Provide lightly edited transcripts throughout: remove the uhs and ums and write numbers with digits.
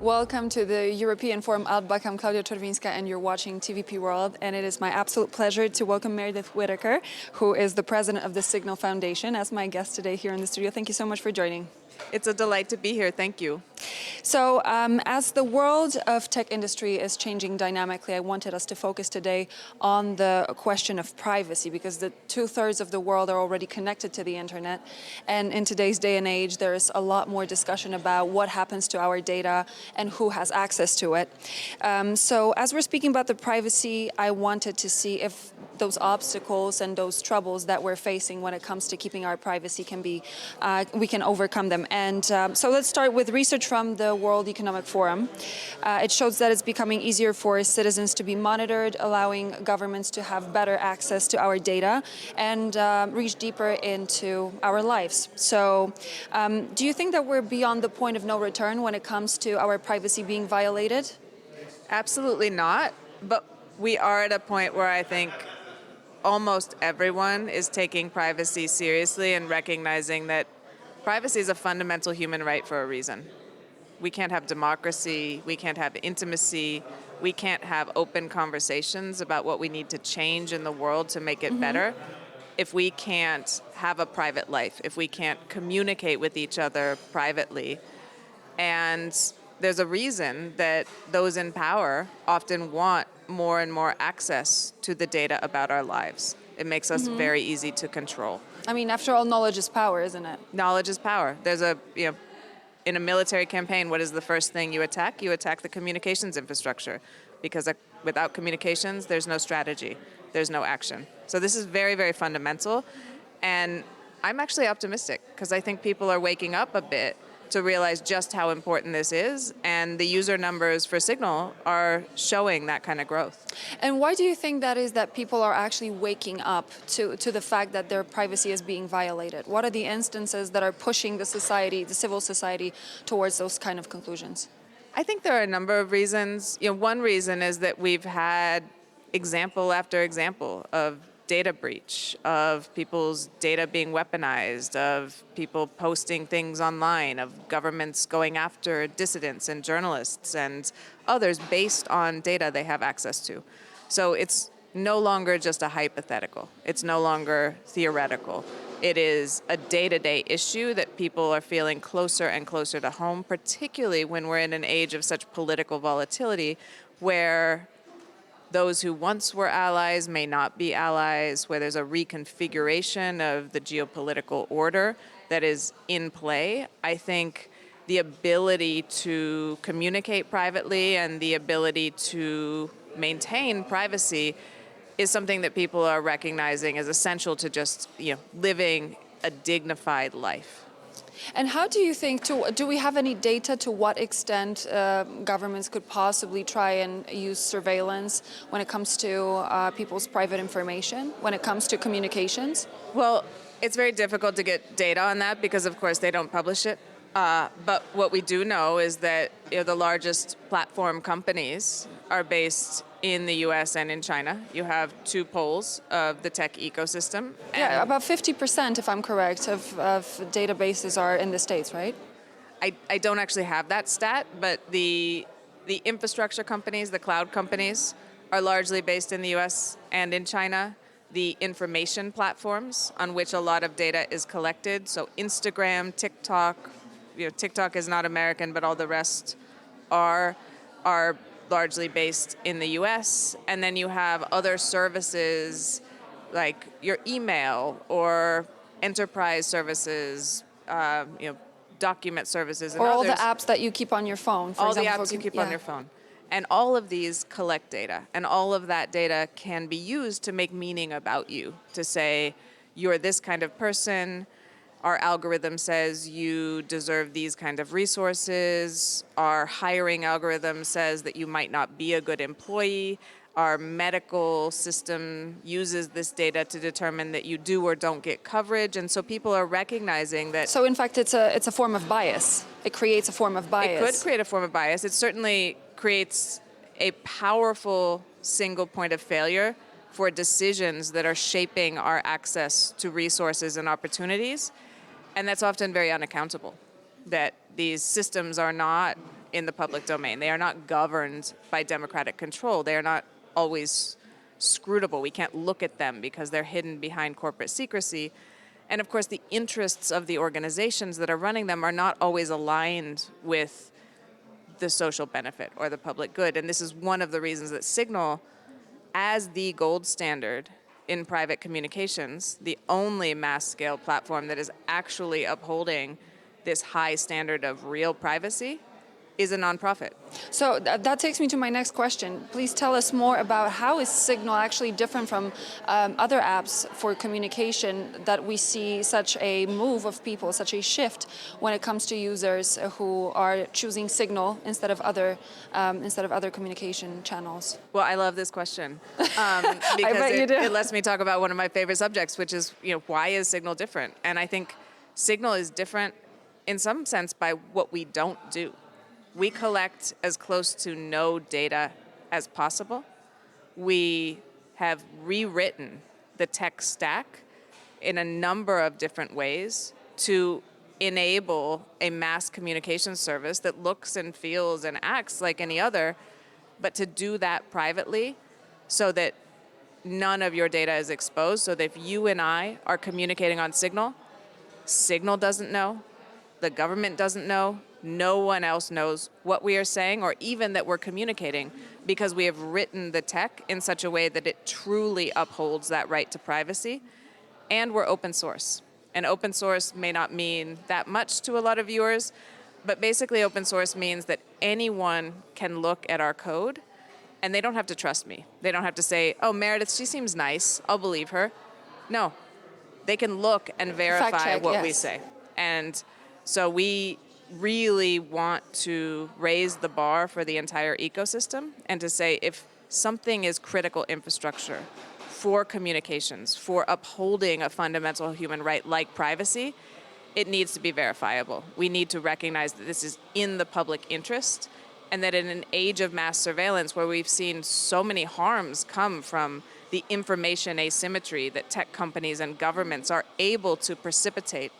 Welcome to the European Forum Alpbach. I'm Klaudia Czerwińska and you're watching TVP World, and it is my absolute pleasure to welcome Meredith Whittaker, who is the president of the Signal Foundation, as my guest today here in the studio. Thank you so much for joining. It's a delight to be here. Thank you. So as the world of tech industry is changing dynamically, I wanted us to focus today on the question of privacy, because the 2/3 of the world are already connected to the internet. And in today's day and age, there is a lot more discussion about what happens to our data and who has access to it. So as we're speaking about the privacy, I wanted to see if those obstacles and those troubles that we're facing when it comes to keeping our privacy can be, we can overcome them. And so let's start with research from the World Economic Forum. It shows that it's becoming easier for citizens to be monitored, allowing governments to have better access to our data and reach deeper into our lives. So do you think that we're beyond the point of no return when it comes to our privacy being violated? Absolutely not. But we are at a point where I think almost everyone is taking privacy seriously and recognizing that privacy is a fundamental human right for a reason. We can't have democracy, we can't have intimacy, we can't have open conversations about what we need to change in the world to make it better if we can't have a private life, if we can't communicate with each other privately. And there's a reason that those in power often want more and more access to the data about our lives. It makes us very easy to control. I mean, after all, knowledge is power, isn't it? Knowledge is power. There's in a military campaign, what is the first thing you attack? You attack the communications infrastructure, because without communications, there's no strategy, there's no action. So this is very, very fundamental. And I'm actually optimistic, because I think people are waking up a bit to realize just how important this is, and the user numbers for Signal are showing that kind of growth. And why do you think that is, that people are actually waking up to the fact that their privacy is being violated? What are the instances that are pushing the society, the civil society, towards those kind of conclusions? I think there are a number of reasons. One reason is that we've had example after example of data breach, of people's data being weaponized, of people posting things online, of governments going after dissidents and journalists and others based on data they have access to. So it's no longer just a hypothetical. It's no longer theoretical. It is a day-to-day issue that people are feeling closer and closer to home, particularly when we're in an age of such political volatility, where those who once were allies may not be allies, where there's a reconfiguration of the geopolitical order that is in play. I think the ability to communicate privately and the ability to maintain privacy is something that people are recognizing as essential to just living a dignified life. And how do you think, do we have any data to what extent governments could possibly try and use surveillance when it comes to people's private information, when it comes to communications? Well, it's very difficult to get data on that because, of course, they don't publish it. But what we do know is that the largest platform companies are based in the US and in China. You have two poles of the tech ecosystem. Yeah, about 50%, if I'm correct, of databases are in the States, right? I don't actually have that stat, but the infrastructure companies, the cloud companies, are largely based in the US and in China. The information platforms on which a lot of data is collected, so Instagram, TikTok, TikTok is not American, but all the rest are largely based in the US. And then you have other services like your email or enterprise services, document services, and or all others. the apps that you keep on your phone, for all example. the apps you keep on your phone. And all of these collect data, and all of that data can be used to make meaning about you, to say, you're this kind of person, our algorithm says you deserve these kind of resources, our hiring algorithm says that you might not be a good employee, our medical system uses this data to determine that you do or don't get coverage, and so people are recognizing that. So in fact, it's a form of bias. It creates a form of bias. It could create a form of bias. It certainly creates a powerful single point of failure for decisions that are shaping our access to resources and opportunities. And that's often very unaccountable, that these systems are not in the public domain. They are not governed by democratic control. They are not always scrutable. We can't look at them because they're hidden behind corporate secrecy. And of course, the interests of the organizations that are running them are not always aligned with the social benefit or the public good. And this is one of the reasons that Signal, as the gold standard in private communications, the only mass-scale platform that is actually upholding this high standard of real privacy, is a nonprofit. So that takes me to my next question. Please tell us more about how is Signal actually different from other apps for communication that we see such a move of people, such a shift when it comes to users who are choosing Signal instead of other communication channels. Well, I love this question because I bet you do. It lets me talk about one of my favorite subjects, which is, why is Signal different? And I think Signal is different in some sense by what we don't do. We collect as close to no data as possible. We have rewritten the tech stack in a number of different ways to enable a mass communication service that looks and feels and acts like any other, but to do that privately so that none of your data is exposed, so that if you and I are communicating on Signal, Signal doesn't know, the government doesn't know, no one else knows what we are saying or even that we're communicating, because we have written the tech in such a way that it truly upholds that right to privacy. And we're open source. And open source may not mean that much to a lot of viewers, but basically open source means that anyone can look at our code and they don't have to trust me. They don't have to say, oh, Meredith, she seems nice, I'll believe her. No, they can look and verify Fact check, what yes. we say. And so we really want to raise the bar for the entire ecosystem and to say if something is critical infrastructure for communications, for upholding a fundamental human right like privacy, it needs to be verifiable. We need to recognize that this is in the public interest and that in an age of mass surveillance where we've seen so many harms come from the information asymmetry that tech companies and governments are able to precipitate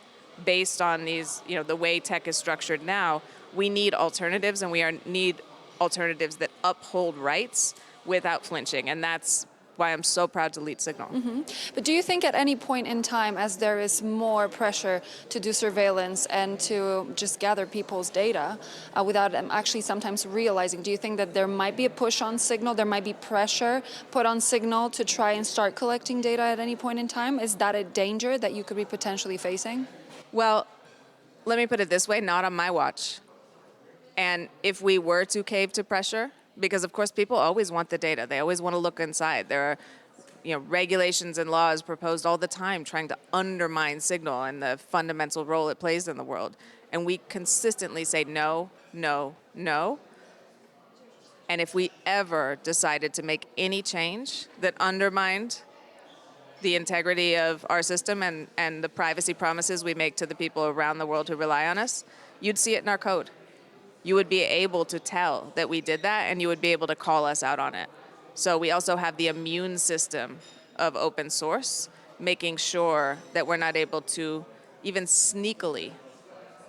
based on these, the way tech is structured now, we need alternatives, and need alternatives that uphold rights without flinching. And that's why I'm so proud to lead Signal. Mm-hmm. But do you think at any point in time, as there is more pressure to do surveillance and to just gather people's data without them actually sometimes realizing, do you think that there might be a push on Signal, there might be pressure put on Signal to try and start collecting data at any point in time? Is that a danger that you could be potentially facing? Well, let me put it this way, not on my watch. And if we were to cave to pressure, because of course people always want the data, they always want to look inside. There are regulations and laws proposed all the time trying to undermine Signal and the fundamental role it plays in the world. And we consistently say no, no, no. And if we ever decided to make any change that undermined the integrity of our system and the privacy promises we make to the people around the world who rely on us, you'd see it in our code. You would be able to tell that we did that, and you would be able to call us out on it. So we also have the immune system of open source, making sure that we're not able to even sneakily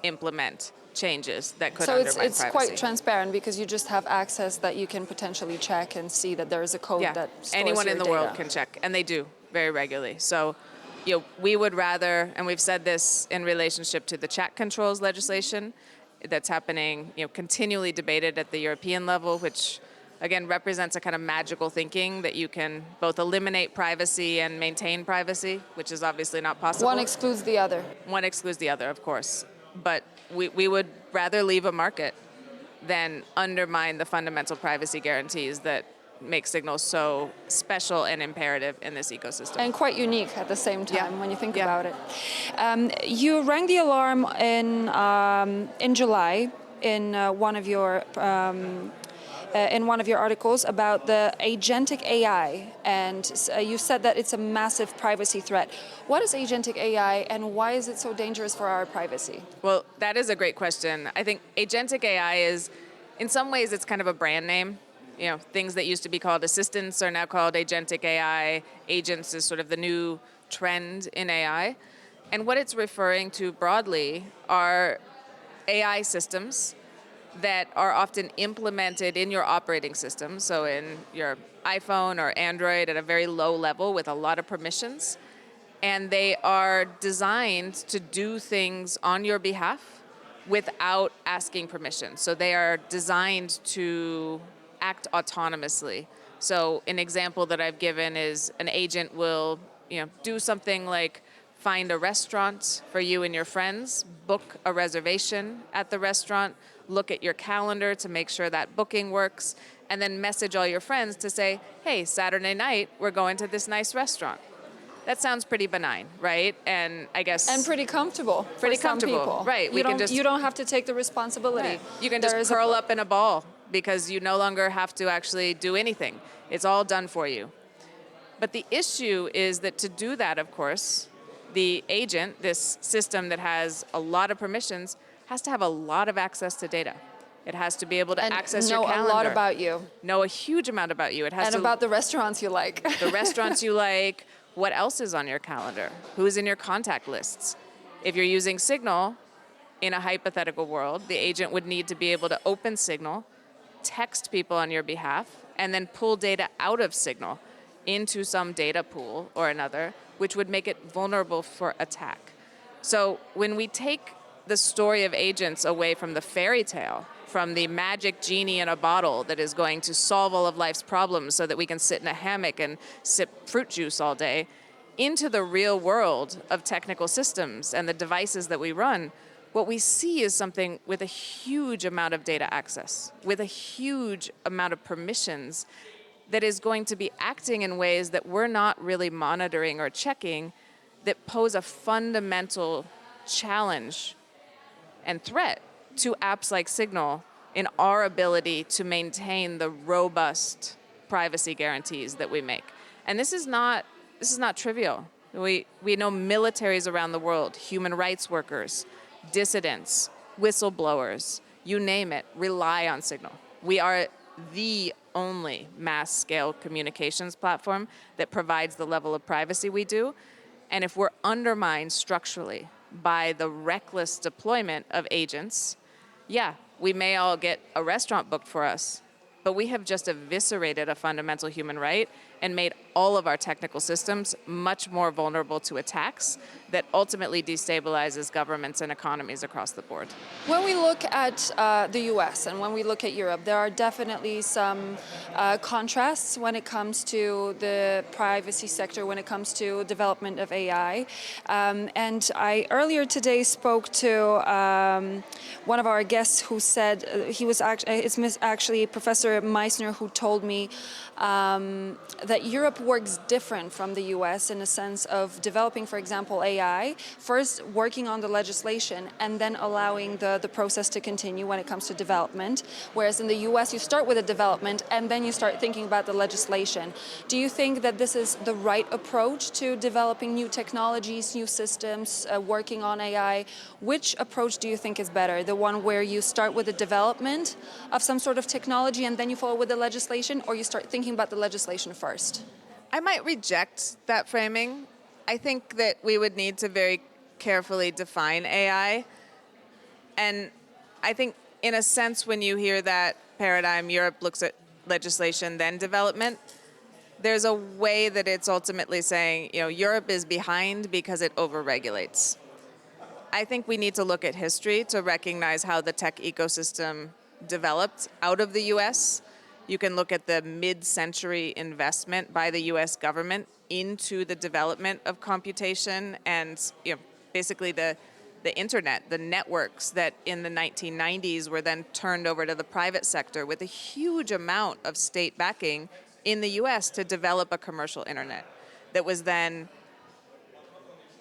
implement changes that could undermine privacy. So it's quite transparent because you just have access that you can potentially check and see that there is a code that stores anyone your in the data. world can check, and they do very regularly. So, we would rather, and we've said this in relationship to the chat controls legislation that's happening, continually debated at the European level, which again represents a kind of magical thinking that you can both eliminate privacy and maintain privacy, which is obviously not possible. One excludes the other. One excludes the other, of course. But we would rather leave a market than undermine the fundamental privacy guarantees that make Signal so special and imperative in this ecosystem. And quite unique at the same time when you think about it. You rang the alarm in July in one of your articles about the Agentic AI, and you said that it's a massive privacy threat. What is Agentic AI, and why is it so dangerous for our privacy? Well, that is a great question. I think Agentic AI is, in some ways, it's kind of a brand name. Things that used to be called assistants are now called Agentic AI. Agents is sort of the new trend in AI. And what it's referring to broadly are AI systems that are often implemented in your operating system, so in your iPhone or Android at a very low level with a lot of permissions. And they are designed to do things on your behalf without asking permission. So they are designed to act autonomously. So an example that I've given is an agent will, do something like find a restaurant for you and your friends, book a reservation at the restaurant, look at your calendar to make sure that booking works, and then message all your friends to say, hey, Saturday night, we're going to this nice restaurant. That sounds pretty benign, right? And I guess... And pretty comfortable for some people. Right. You don't have to take the responsibility. Right. You can just curl up in a ball because you no longer have to actually do anything. It's all done for you. But the issue is that to do that, of course, the agent, this system that has a lot of permissions, has to have a lot of access to data. It has to be able to access your calendar. Know a lot about you. Know a huge amount about you. It has and about the restaurants you like. The restaurants you like. What else is on your calendar? Who's in your contact lists? If you're using Signal in a hypothetical world, the agent would need to be able to open Signal, text people on your behalf, and then pull data out of Signal into some data pool or another, which would make it vulnerable for attack. So when we take the story of agents away from the fairy tale, from the magic genie in a bottle that is going to solve all of life's problems so that we can sit in a hammock and sip fruit juice all day, into the real world of technical systems and the devices that we run, what we see is something with a huge amount of data access, with a huge amount of permissions that is going to be acting in ways that we're not really monitoring or checking, that pose a fundamental challenge and threat to apps like Signal in our ability to maintain the robust privacy guarantees that we make. And this is not trivial. We know militaries around the world, human rights workers, dissidents, whistleblowers, you name it, rely on Signal. We are the only mass-scale communications platform that provides the level of privacy we do. And if we're undermined structurally by the reckless deployment of agents, yeah, we may all get a restaurant booked for us, but we have just eviscerated a fundamental human right and made all of our technical systems much more vulnerable to attacks that ultimately destabilizes governments and economies across the board. When we look at the US and when we look at Europe, there are definitely some contrasts when it comes to the privacy sector, when it comes to development of AI. And I earlier today spoke to one of our guests who said, it's actually Professor Meissner who told me that Europe works different from the US in the sense of developing, for example, AI, first working on the legislation and then allowing the process to continue when it comes to development. Whereas in the US, you start with the development and then you start thinking about the legislation. Do you think that this is the right approach to developing new technologies, new systems, working on AI? Which approach do you think is better? The one where you start with the development of some sort of technology and then you follow with the legislation, or you start thinking about the legislation first? I might reject that framing. I think that we would need to very carefully define AI. And I think, in a sense, when you hear that paradigm, Europe looks at legislation, then development, there's a way that it's ultimately saying, Europe is behind because it overregulates. I think we need to look at history to recognize how the tech ecosystem developed out of the US. You can look at the mid-century investment by the US government into the development of computation and basically the internet, the networks that in the 1990s were then turned over to the private sector with a huge amount of state backing in the US to develop a commercial internet that was then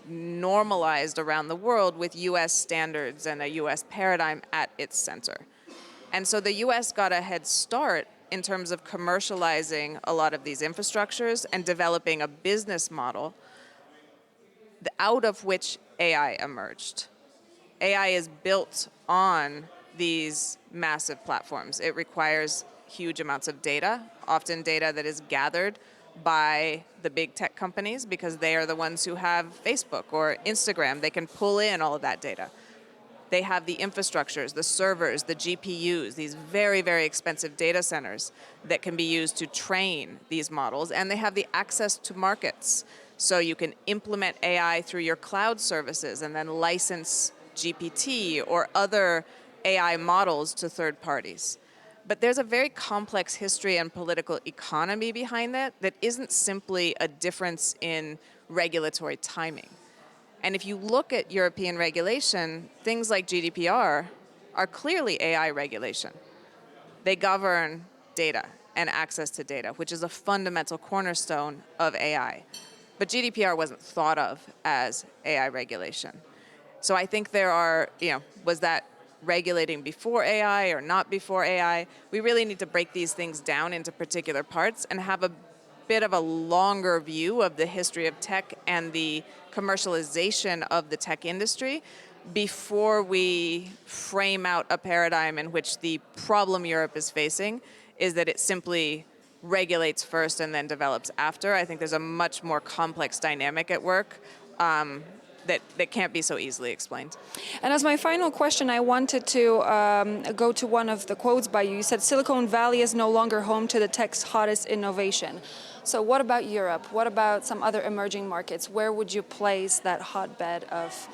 normalized around the world with US standards and a US paradigm at its center. And so the US got a head start in terms of commercializing a lot of these infrastructures and developing a business model out of which AI emerged. AI is built on these massive platforms. It requires huge amounts of data, often data that is gathered by the big tech companies because they are the ones who have Facebook or Instagram. They can pull in all of that data. They have the infrastructures, the servers, the GPUs, these very, very expensive data centers that can be used to train these models, and they have the access to markets. So you can implement AI through your cloud services and then license GPT or other AI models to third parties. But there's a very complex history and political economy behind that that isn't simply a difference in regulatory timing. And if you look at European regulation, things like GDPR are clearly AI regulation. They govern data and access to data, which is a fundamental cornerstone of AI. But GDPR wasn't thought of as AI regulation. So I think there are, was that regulating before AI or not before AI? We really need to break these things down into particular parts and have a bit of a longer view of the history of tech and the commercialization of the tech industry before we frame out a paradigm in which the problem Europe is facing is that it simply regulates first and then develops after. I think there's a much more complex dynamic at work that can't be so easily explained. And as my final question, I wanted to go to one of the quotes by you. You said, Silicon Valley is no longer home to the tech's hottest innovation. So what about Europe? What about some other emerging markets? Where would you place that hotbed of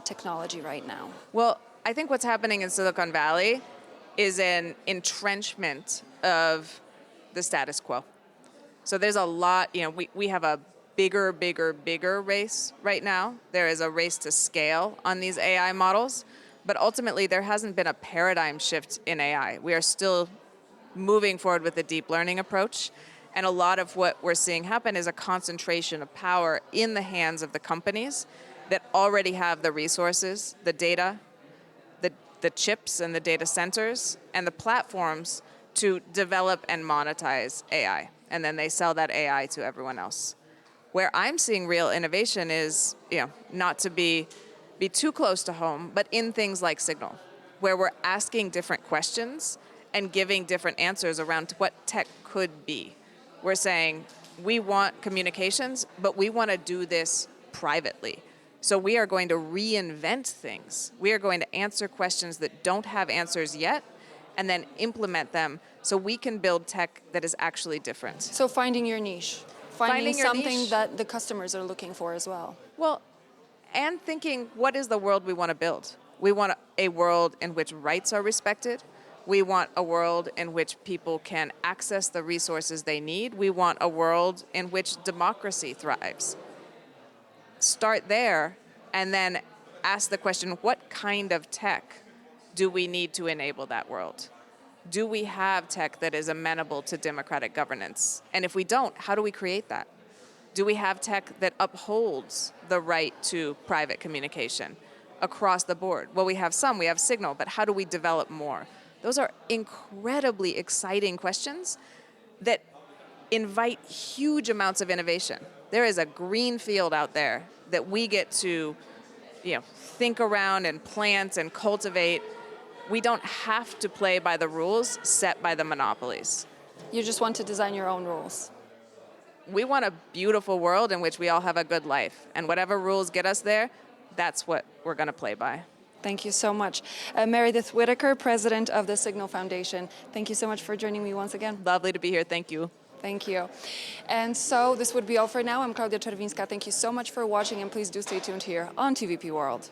technology right now? Well, I think what's happening in Silicon Valley is an entrenchment of the status quo. So there's a lot, we have a bigger race right now. There is a race to scale on these AI models, but ultimately there hasn't been a paradigm shift in AI. We are still moving forward with the deep learning approach, and a lot of what we're seeing happen is a concentration of power in the hands of the companies that already have the resources, the data, the chips and the data centers, and the platforms to develop and monetize AI, and then they sell that AI to everyone else. Where I'm seeing real innovation is, not to be too close to home, but in things like Signal, where we're asking different questions and giving different answers around what tech could be. We're saying, we want communications, but we want to do this privately. So we are going to reinvent things. We are going to answer questions that don't have answers yet, and then implement them so we can build tech that is actually different. So finding your niche. Finding your something niche. that the customers are looking for as well. Well, and thinking, what is the world we want to build? We want a world in which rights are respected. We want a world in which people can access the resources they need. We want a world in which democracy thrives. Start there, and then ask the question, what kind of tech do we need to enable that world? Do we have tech that is amenable to democratic governance? And if we don't, how do we create that? Do we have tech that upholds the right to private communication across the board? Well, we have some, we have Signal, but how do we develop more? Those are incredibly exciting questions that invite huge amounts of innovation. There is a green field out there that we get to, think around and plant and cultivate. We don't have to play by the rules set by the monopolies. You just want to design your own rules. We want a beautiful world in which we all have a good life. And whatever rules get us there, that's what we're going to play by. Thank you so much. Meredith Whittaker, president of the Signal Foundation. Thank you so much for joining me once again. Lovely to be here. Thank you. Thank you. And so this would be all for now. I'm Klaudia Czerwińska. Thank you so much for watching, and please do stay tuned here on TVP World.